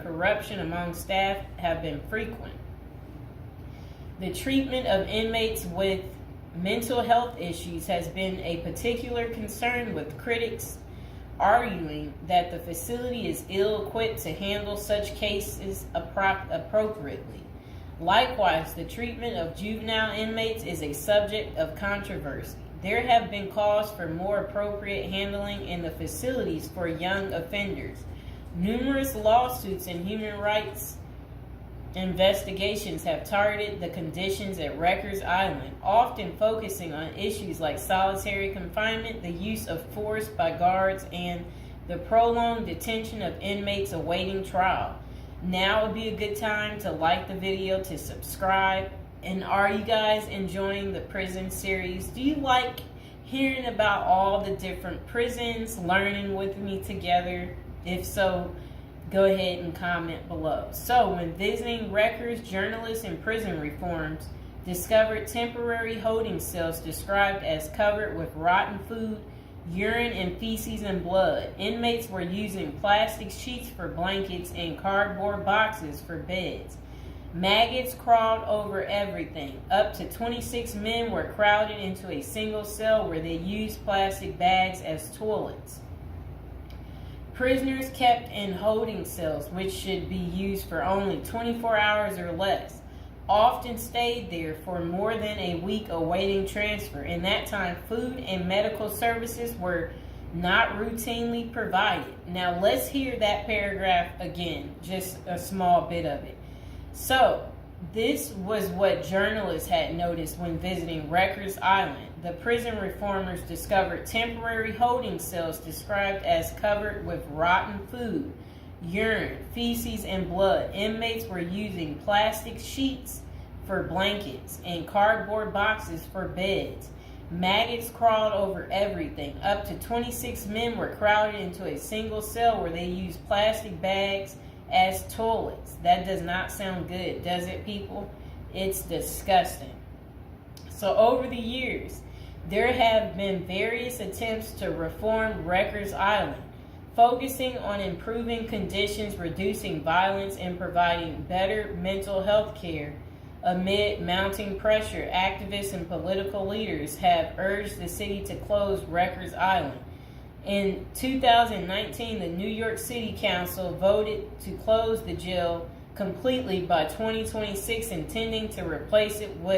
corruption among staff have been frequent. The treatment of inmates with mental health issues has been a particular concern, with critics arguing that the facility is ill-equipped to handle such cases appropriately. Likewise, the treatment of juvenile inmates is a subject of controversy. There have been calls for more appropriate handling in the facilities for young offenders. Numerous lawsuits and human rights investigations have targeted the conditions at Rikers Island, often focusing on issues like solitary confinement, the use of force by guards, and the prolonged detention of inmates awaiting trial. Now would be a good time to like the video, to subscribe. And are you guys enjoying the prison series? Do you like hearing about all the different prisons, learning with me together? If so, go ahead and comment below. So, when visiting Rikers, journalists and prison reforms discovered temporary holding cells described as covered with rotten food, urine and feces and blood. Inmates were using plastic sheets for blankets and cardboard boxes for beds. Maggots crawled over everything. Up to 26 men were crowded into a single cell where they used plastic bags as toilets. Prisoners kept in holding cells, which should be used for only 24 hours or less, often stayed there for more than a week awaiting transfer. In that time, food and medical services were not routinely provided. Now let's hear that paragraph again, just a small bit of it. So, this was what journalists had noticed when visiting Rikers Island. The prison reformers discovered temporary holding cells described as covered with rotten food, urine, feces, and blood. Inmates were using plastic sheets for blankets and cardboard boxes for beds. Maggots crawled over everything. Up to 26 men were crowded into a single cell where they used plastic bags as toilets. That does not sound good, does it, people? It's disgusting. So over the years, there have been various attempts to reform Rikers Island, focusing on improving conditions, reducing violence, and providing better mental health care. Amid mounting pressure, activists and political leaders have urged the city to close Rikers Island. In 2019, the New York City Council voted to close the jail completely by 2026, intending to replace it with